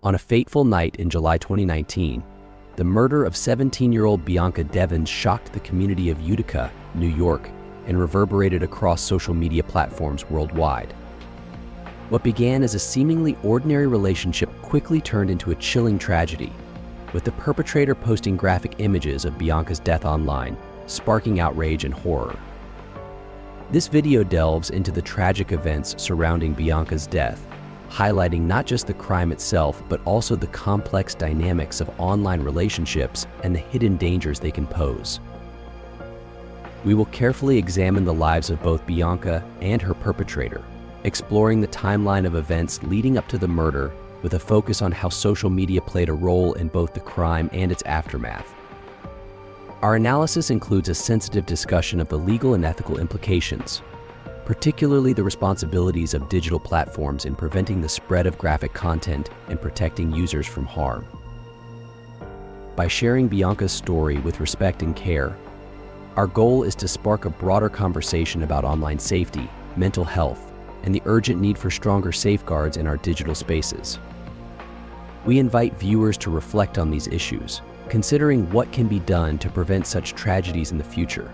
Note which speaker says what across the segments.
Speaker 1: On a fateful night in July 2019, the murder of 17-year-old Bianca Devins shocked the community of Utica, New York, and reverberated across social media platforms worldwide. What began as a seemingly ordinary relationship quickly turned into a chilling tragedy, with the perpetrator posting graphic images of Bianca's death online, sparking outrage and horror. This video delves into the tragic events surrounding Bianca's death, highlighting not just the crime itself, but also the complex dynamics of online relationships and the hidden dangers they can pose. We will carefully examine the lives of both Bianca and her perpetrator, exploring the timeline of events leading up to the murder with a focus on how social media played a role in both the crime and its aftermath. Our analysis includes a sensitive discussion of the legal and ethical implications, particularly the responsibilities of digital platforms in preventing the spread of graphic content and protecting users from harm. By sharing Bianca's story with respect and care, our goal is to spark a broader conversation about online safety, mental health, and the urgent need for stronger safeguards in our digital spaces. We invite viewers to reflect on these issues, considering what can be done to prevent such tragedies in the future.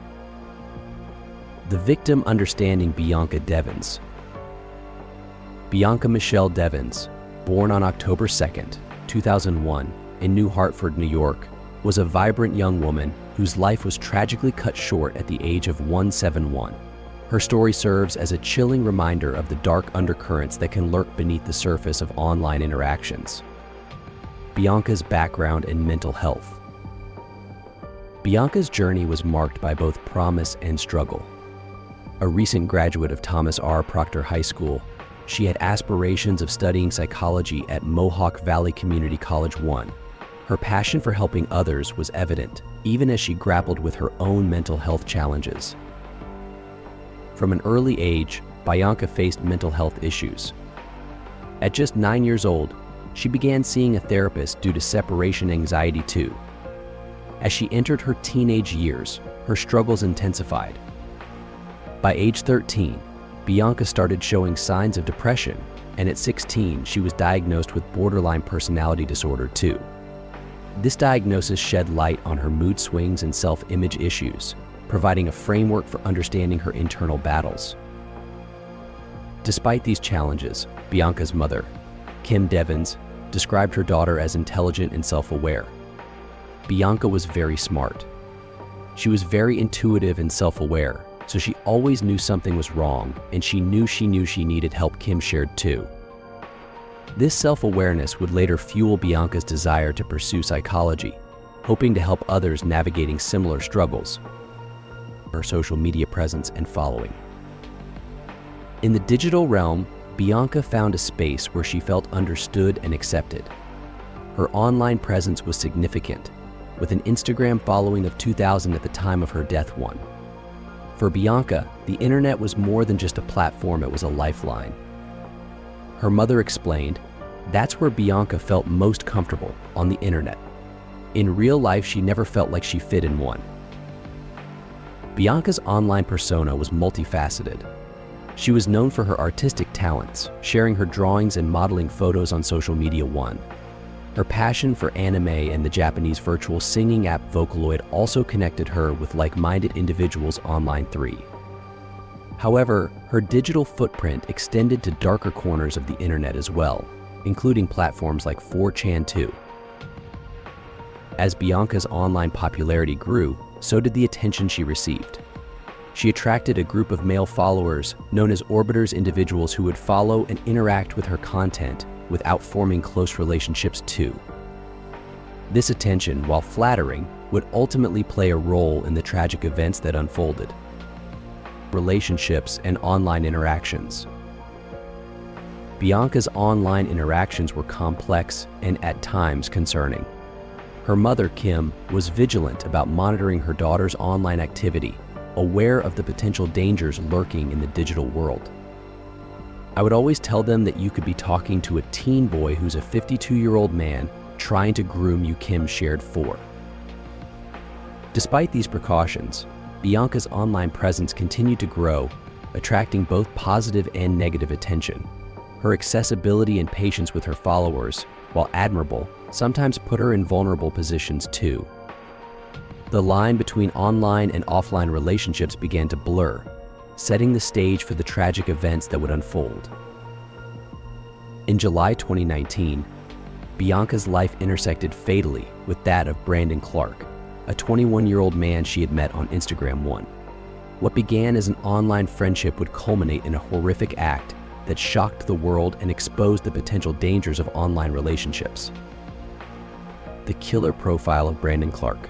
Speaker 1: The victim understanding Bianca Devins. Bianca Michelle Devins, born on October 2nd, 2001, in New Hartford, New York, was a vibrant young woman whose life was tragically cut short at the age of 171. Her story serves as a chilling reminder of the dark undercurrents that can lurk beneath the surface of online interactions. Bianca's background and mental health. Bianca's journey was marked by both promise and struggle. A recent graduate of Thomas R. Proctor High School, she had aspirations of studying psychology at Mohawk Valley Community College I. Her passion for helping others was evident, even as she grappled with her own mental health challenges. From an early age, Bianca faced mental health issues. At just 9 years old, she began seeing a therapist due to separation anxiety too. As she entered her teenage years, her struggles intensified. By age 13, Bianca started showing signs of depression, and at 16, she was diagnosed with borderline personality disorder too. This diagnosis shed light on her mood swings and self-image issues, providing a framework for understanding her internal battles. Despite these challenges, Bianca's mother, Kim Devins, described her daughter as intelligent and self-aware. Bianca was very smart. She was very intuitive and self-aware, so she always knew something was wrong, and she knew she needed help. Kim shared too. This self-awareness would later fuel Bianca's desire to pursue psychology, hoping to help others navigating similar struggles. Her social media presence and following. In the digital realm, Bianca found a space where she felt understood and accepted. Her online presence was significant, with an Instagram following of 2,000 at the time of her death. For Bianca, the internet was more than just a platform, it was a lifeline. Her mother explained, "That's where Bianca felt most comfortable, on the internet. In real life, she never felt like she fit in one." Bianca's online persona was multifaceted. She was known for her artistic talents, sharing her drawings and modeling photos on social media. Her passion for anime and the Japanese virtual singing app Vocaloid also connected her with like-minded individuals online. However, her digital footprint extended to darker corners of the internet as well, including platforms like 4chan too. As Bianca's online popularity grew, so did the attention she received. She attracted a group of male followers known as orbiters, individuals who would follow and interact with her content without forming close relationships too. This attention, while flattering, would ultimately play a role in the tragic events that unfolded. Relationships and online interactions. Bianca's online interactions were complex and at times concerning. Her mother, Kim, was vigilant about monitoring her daughter's online activity, aware of the potential dangers lurking in the digital world. "I would always tell them that you could be talking to a teen boy who's a 52-year-old man trying to groom you," Kim shared. Despite these precautions, Bianca's online presence continued to grow, attracting both positive and negative attention. Her accessibility and patience with her followers, while admirable, sometimes put her in vulnerable positions too. The line between online and offline relationships began to blur, setting the stage for the tragic events that would unfold. In July 2019, Bianca's life intersected fatally with that of Brandon Clark, a 21-year-old man she had met on Instagram One. What began as an online friendship would culminate in a horrific act that shocked the world and exposed the potential dangers of online relationships. The killer profile of Brandon Clark.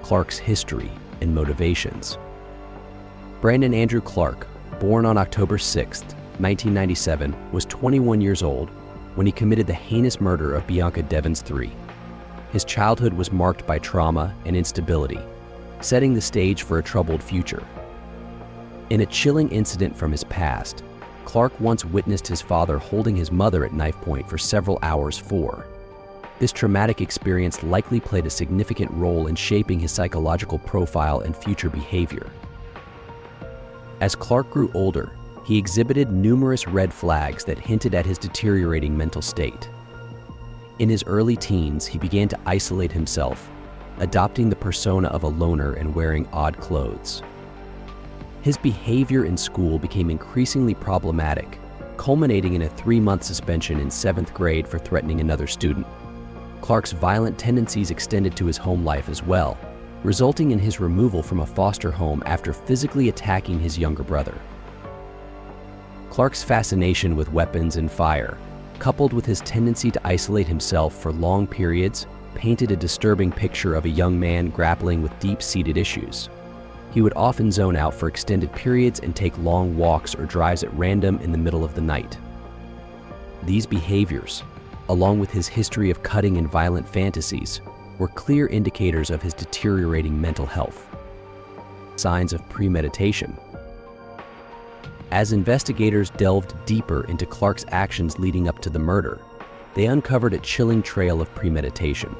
Speaker 1: Clark's history and motivations. Brandon Andrew Clark, born on October 6, 1997, was 21 years old when he committed the heinous murder of Bianca Devins III. His childhood was marked by trauma and instability, setting the stage for a troubled future. In a chilling incident from his past, Clark once witnessed his father holding his mother at knife point for several hours. This traumatic experience likely played a significant role in shaping his psychological profile and future behavior. As Clark grew older, he exhibited numerous red flags that hinted at his deteriorating mental state. In his early teens, he began to isolate himself, adopting the persona of a loner and wearing odd clothes. His behavior in school became increasingly problematic, culminating in a 3-month suspension in 7th grade for threatening another student. Clark's violent tendencies extended to his home life as well, resulting in his removal from a foster home after physically attacking his younger brother. Clark's fascination with weapons and fire, coupled with his tendency to isolate himself for long periods, painted a disturbing picture of a young man grappling with deep-seated issues. He would often zone out for extended periods and take long walks or drives at random in the middle of the night. These behaviors, along with his history of cutting and violent fantasies, were clear indicators of his deteriorating mental health. Signs of premeditation. As investigators delved deeper into Clark's actions leading up to the murder, they uncovered a chilling trail of premeditation.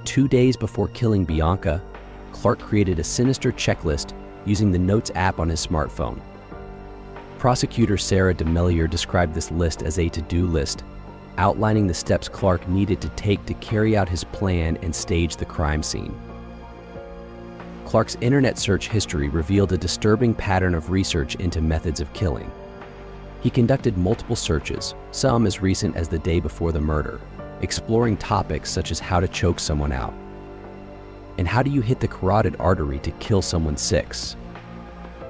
Speaker 1: 2 days before killing Bianca, Clark created a sinister checklist using the Notes app on his smartphone. Prosecutor Sarah DeMellier described this list as a to-do list, outlining the steps Clark needed to take to carry out his plan and stage the crime scene. Clark's internet search history revealed a disturbing pattern of research into methods of killing. He conducted multiple searches, some as recent as the day before the murder, exploring topics such as how to choke someone out. And how do you hit the carotid artery to kill someone 6?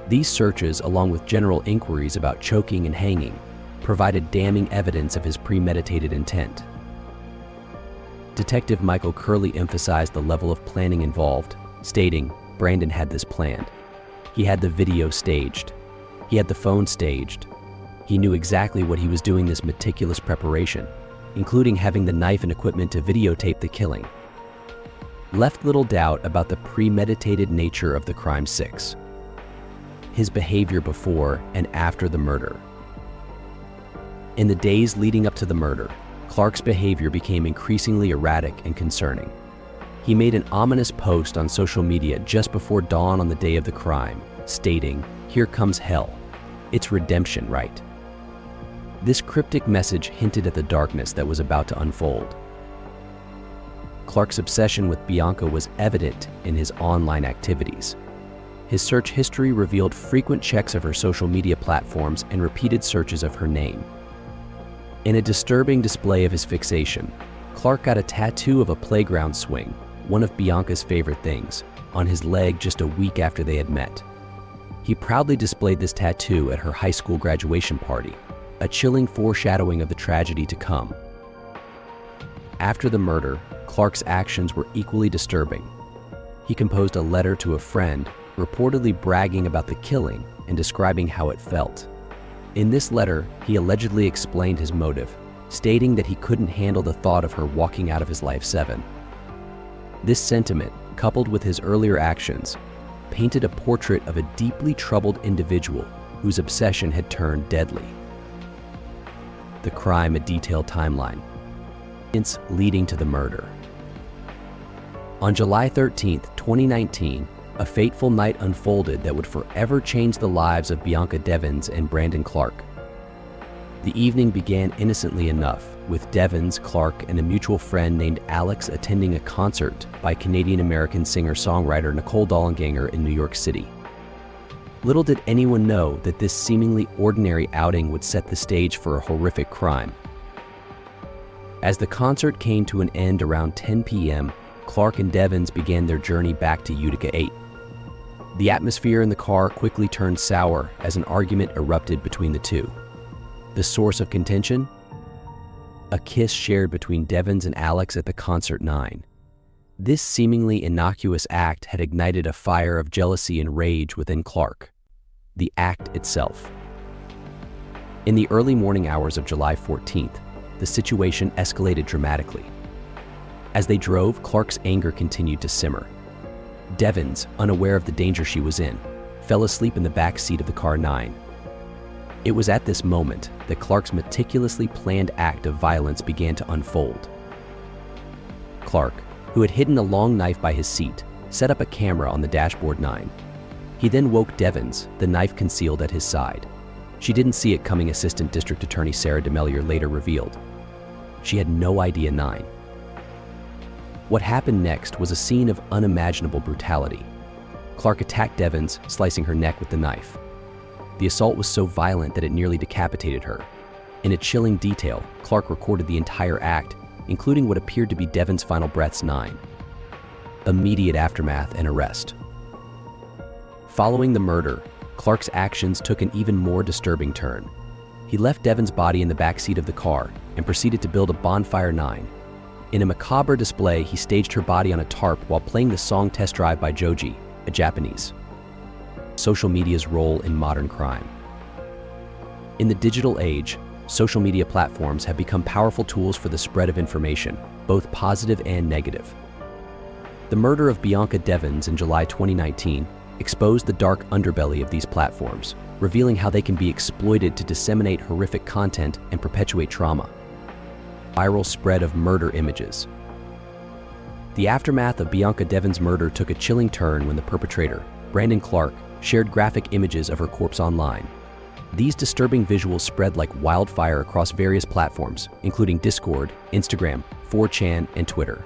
Speaker 1: These searches, along with general inquiries about choking and hanging, provided damning evidence of his premeditated intent. Detective Michael Curley emphasized the level of planning involved, stating, "Brandon had this planned. He had the video staged. He had the phone staged. He knew exactly what he was doing, this meticulous preparation, including having the knife and equipment to videotape the killing." Left little doubt about the premeditated nature of the crime. 6. His behavior before and after the murder. In the days leading up to the murder, Clark's behavior became increasingly erratic and concerning. He made an ominous post on social media just before dawn on the day of the crime, stating, "Here comes hell. It's redemption, right?" This cryptic message hinted at the darkness that was about to unfold. Clark's obsession with Bianca was evident in his online activities. His search history revealed frequent checks of her social media platforms and repeated searches of her name. In a disturbing display of his fixation, Clark got a tattoo of a playground swing, one of Bianca's favorite things, on his leg just a week after they had met. He proudly displayed this tattoo at her high school graduation party, a chilling foreshadowing of the tragedy to come. After the murder, Clark's actions were equally disturbing. He composed a letter to a friend, reportedly bragging about the killing and describing how it felt. In this letter, he allegedly explained his motive, stating that he couldn't handle the thought of her walking out of his life. 7. This sentiment, coupled with his earlier actions, painted a portrait of a deeply troubled individual whose obsession had turned deadly. The crime, a detailed timeline. Events leading to the murder. On July 13, 2019, a fateful night unfolded that would forever change the lives of Bianca Devins and Brandon Clark. The evening began innocently enough, with Devins, Clark, and a mutual friend named Alex attending a concert by Canadian-American singer-songwriter Nicole Dollanganger in New York City. Little did anyone know that this seemingly ordinary outing would set the stage for a horrific crime. As the concert came to an end around 10 p.m., Clark and Devins began their journey back to Utica 8. The atmosphere in the car quickly turned sour as an argument erupted between the two. The source of contention? A kiss shared between Devins and Alex at the concert 9. This seemingly innocuous act had ignited a fire of jealousy and rage within Clark. The act itself. In the early morning hours of July 14th, the situation escalated dramatically. As they drove, Clark's anger continued to simmer. Devins, unaware of the danger she was in, fell asleep in the back seat of the car 9. It was at this moment that Clark's meticulously planned act of violence began to unfold. Clark, who had hidden a long knife by his seat, set up a camera on the dashboard 9. He then woke Devins, the knife concealed at his side. She didn't see it coming, Assistant District Attorney Sarah DeMellier later revealed. She had no idea 9. What happened next was a scene of unimaginable brutality. Clark attacked Devins, slicing her neck with the knife. The assault was so violent that it nearly decapitated her. In a chilling detail, Clark recorded the entire act, including what appeared to be Devins' final breaths 9. Immediate aftermath and arrest. Following the murder, Clark's actions took an even more disturbing turn. He left Devins' body in the backseat of the car and proceeded to build a bonfire 9. In a macabre display, he staged her body on a tarp while playing the song Test Drive by Joji, a Japanese. Social media's role in modern crime. In the digital age, social media platforms have become powerful tools for the spread of information, both positive and negative. The murder of Bianca Devins in July 2019 exposed the dark underbelly of these platforms, revealing how they can be exploited to disseminate horrific content and perpetuate trauma. Viral spread of murder images. The aftermath of Bianca Devins' murder took a chilling turn when the perpetrator, Brandon Clark, shared graphic images of her corpse online. These disturbing visuals spread like wildfire across various platforms, including Discord, Instagram, 4chan, and Twitter.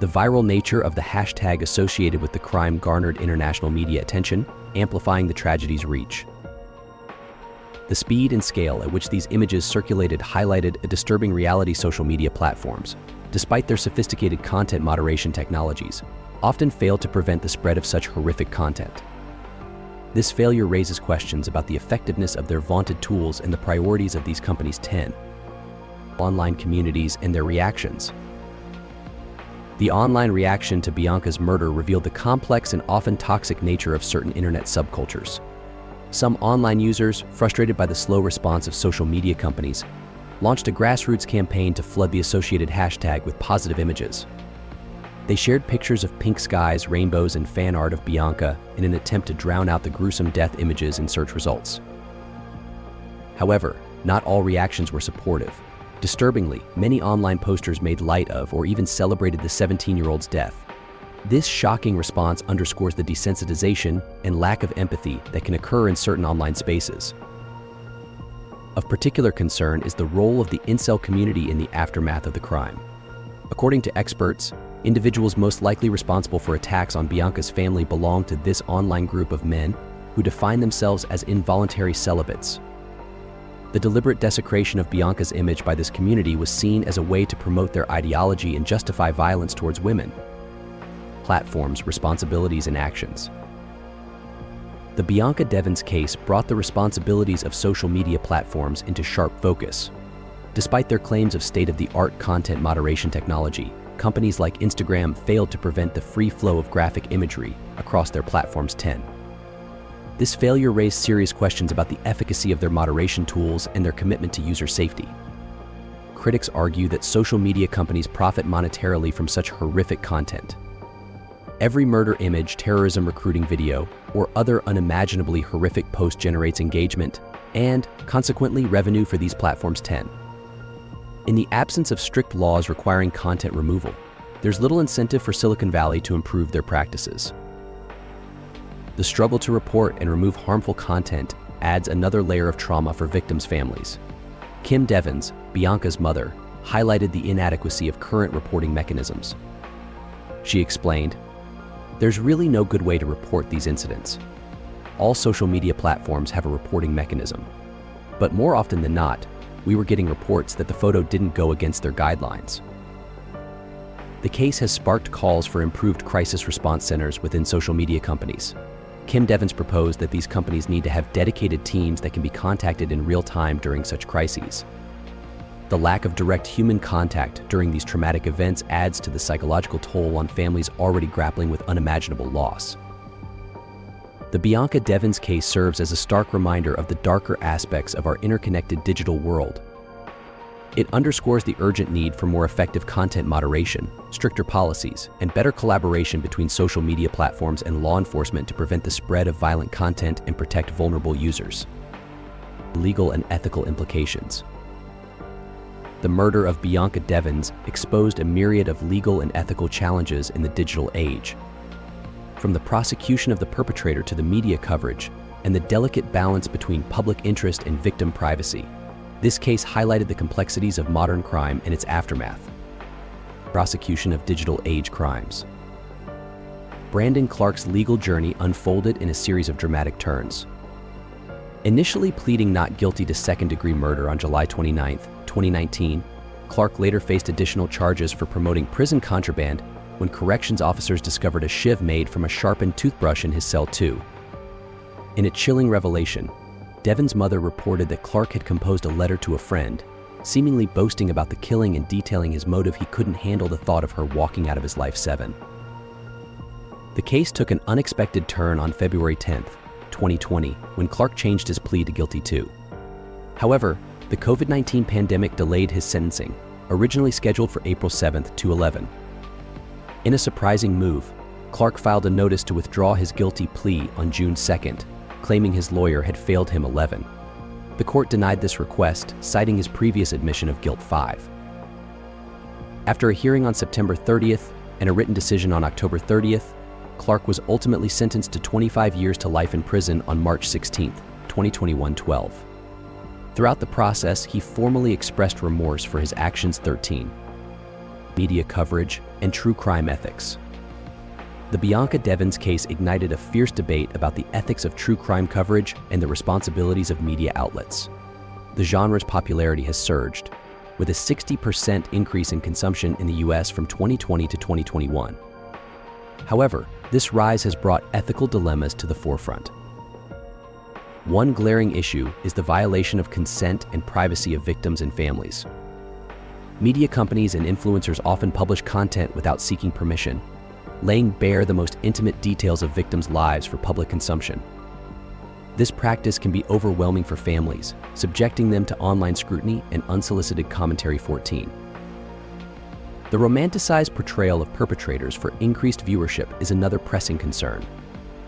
Speaker 1: The viral nature of the hashtag associated with the crime garnered international media attention, amplifying the tragedy's reach. The speed and scale at which these images circulated highlighted a disturbing reality. Social media platforms, despite their sophisticated content moderation technologies, often fail to prevent the spread of such horrific content. This failure raises questions about the effectiveness of their vaunted tools and the priorities of these companies' 10 online communities and their reactions. The online reaction to Bianca's murder revealed the complex and often toxic nature of certain internet subcultures. Some online users, frustrated by the slow response of social media companies, launched a grassroots campaign to flood the associated hashtag with positive images. They shared pictures of pink skies, rainbows, and fan art of Bianca in an attempt to drown out the gruesome death images in search results. However, not all reactions were supportive. Disturbingly, many online posters made light of or even celebrated the 17-year-old's death. This shocking response underscores the desensitization and lack of empathy that can occur in certain online spaces. Of particular concern is the role of the incel community in the aftermath of the crime. According to experts, individuals most likely responsible for attacks on Bianca's family belong to this online group of men who define themselves as involuntary celibates. The deliberate desecration of Bianca's image by this community was seen as a way to promote their ideology and justify violence towards women. Platforms, responsibilities, and actions. The Bianca Devins case brought the responsibilities of social media platforms into sharp focus. Despite their claims of state-of-the-art content moderation technology, companies like Instagram failed to prevent the free flow of graphic imagery across their platform's 10. This failure raised serious questions about the efficacy of their moderation tools and their commitment to user safety. Critics argue that social media companies profit monetarily from such horrific content. Every murder image, terrorism recruiting video, or other unimaginably horrific post generates engagement and, consequently, revenue for these platforms 10. In the absence of strict laws requiring content removal, there's little incentive for Silicon Valley to improve their practices. The struggle to report and remove harmful content adds another layer of trauma for victims' families. Kim Devins, Bianca's mother, highlighted the inadequacy of current reporting mechanisms. She explained, "There's really no good way to report these incidents. All social media platforms have a reporting mechanism. But more often than not, we were getting reports that the photo didn't go against their guidelines." The case has sparked calls for improved crisis response centers within social media companies. Kim Devins proposed that these companies need to have dedicated teams that can be contacted in real time during such crises. The lack of direct human contact during these traumatic events adds to the psychological toll on families already grappling with unimaginable loss. The Bianca Devins case serves as a stark reminder of the darker aspects of our interconnected digital world. It underscores the urgent need for more effective content moderation, stricter policies, and better collaboration between social media platforms and law enforcement to prevent the spread of violent content and protect vulnerable users. Legal and ethical implications. The murder of Bianca Devins exposed a myriad of legal and ethical challenges in the digital age. From the prosecution of the perpetrator to the media coverage and the delicate balance between public interest and victim privacy, this case highlighted the complexities of modern crime and its aftermath. Prosecution of digital age crimes. Brandon Clark's legal journey unfolded in a series of dramatic turns. Initially pleading not guilty to second-degree murder on July 29, 2019, Clark later faced additional charges for promoting prison contraband when corrections officers discovered a shiv made from a sharpened toothbrush in his cell too. In a chilling revelation, Devins' mother reported that Clark had composed a letter to a friend, seemingly boasting about the killing and detailing his motive. He couldn't handle the thought of her walking out of his life. 7. The case took an unexpected turn on February 10, 2020, when Clark changed his plea to guilty too. However, the COVID-19 pandemic delayed his sentencing, originally scheduled for April 7 to 11. In a surprising move, Clark filed a notice to withdraw his guilty plea on June 2nd, claiming his lawyer had failed him. 11. The court denied this request, citing his previous admission of guilt. 5. After a hearing on September 30th and a written decision on October 30th, Clark was ultimately sentenced to 25 years to life in prison on March 16, 2021. 12. Throughout the process, he formally expressed remorse for his actions. 13. Media coverage and true crime ethics. The Bianca Devins case ignited a fierce debate about the ethics of true crime coverage and the responsibilities of media outlets. The genre's popularity has surged, with a 60% increase in consumption in the US from 2020 to 2021. However, this rise has brought ethical dilemmas to the forefront. One glaring issue is the violation of consent and privacy of victims and families. Media companies and influencers often publish content without seeking permission, laying bare the most intimate details of victims' lives for public consumption. This practice can be overwhelming for families, subjecting them to online scrutiny and unsolicited commentary. 14. The romanticized portrayal of perpetrators for increased viewership is another pressing concern.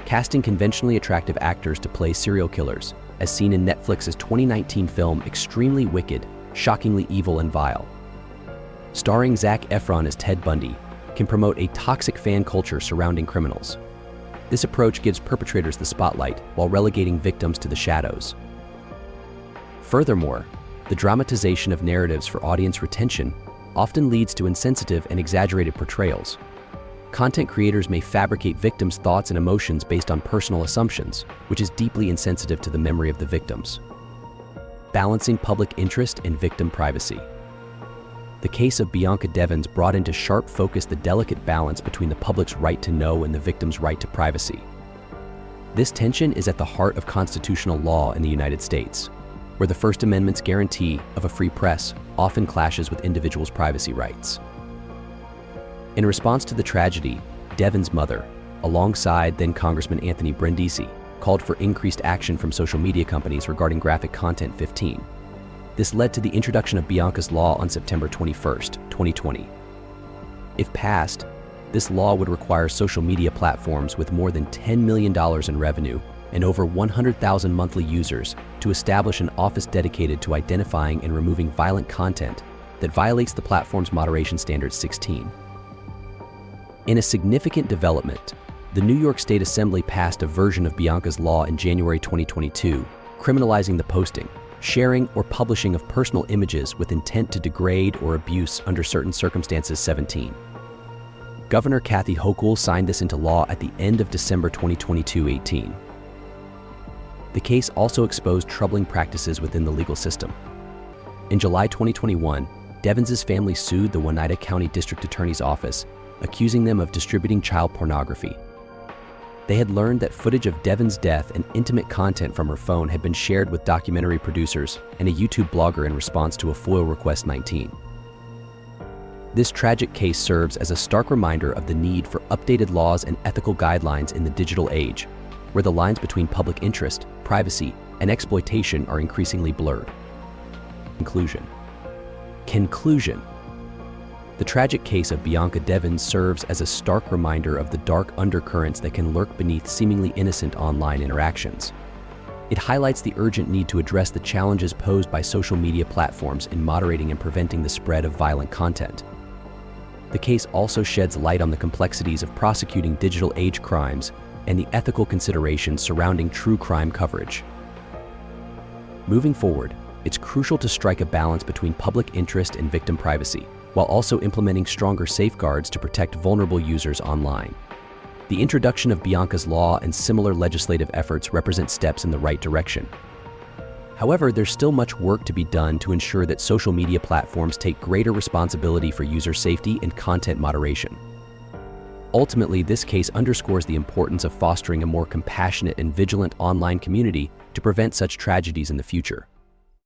Speaker 1: Casting conventionally attractive actors to play serial killers, as seen in Netflix's 2019 film Extremely Wicked, Shockingly Evil and Vile. Starring Zac Efron as Ted Bundy, can promote a toxic fan culture surrounding criminals. This approach gives perpetrators the spotlight while relegating victims to the shadows. Furthermore, the dramatization of narratives for audience retention often leads to insensitive and exaggerated portrayals. Content creators may fabricate victims' thoughts and emotions based on personal assumptions, which is deeply insensitive to the memory of the victims. Balancing public interest and victim privacy. The case of Bianca Devins brought into sharp focus the delicate balance between the public's right to know and the victim's right to privacy. This tension is at the heart of constitutional law in the United States, where the First Amendment's guarantee of a free press often clashes with individuals' privacy rights. In response to the tragedy, Devins' mother, alongside then Congressman Anthony Brindisi, called for increased action from social media companies regarding graphic content. 15. This led to the introduction of Bianca's Law on September 21, 2020. If passed, this law would require social media platforms with more than $10 million in revenue and over 100,000 monthly users to establish an office dedicated to identifying and removing violent content that violates the platform's moderation standards. 16. In a significant development, the New York State Assembly passed a version of Bianca's Law in January 2022, criminalizing the posting, sharing or publishing of personal images with intent to degrade or abuse under certain circumstances 17. Governor Kathy Hochul signed this into law at the end of December 2022 18. The case also exposed troubling practices within the legal system. In July 2021, Devins' family sued the Oneida County District Attorney's Office, accusing them of distributing child pornography. They had learned that footage of Devins' death and intimate content from her phone had been shared with documentary producers and a YouTube blogger in response to a FOIL Request 19. This tragic case serves as a stark reminder of the need for updated laws and ethical guidelines in the digital age, where the lines between public interest, privacy, and exploitation are increasingly blurred. Conclusion. The tragic case of Bianca Devins serves as a stark reminder of the dark undercurrents that can lurk beneath seemingly innocent online interactions. It highlights the urgent need to address the challenges posed by social media platforms in moderating and preventing the spread of violent content. The case also sheds light on the complexities of prosecuting digital age crimes and the ethical considerations surrounding true crime coverage. Moving forward, it's crucial to strike a balance between public interest and victim privacy, while also implementing stronger safeguards to protect vulnerable users online. The introduction of Bianca's law and similar legislative efforts represent steps in the right direction. However, there's still much work to be done to ensure that social media platforms take greater responsibility for user safety and content moderation. Ultimately, this case underscores the importance of fostering a more compassionate and vigilant online community to prevent such tragedies in the future.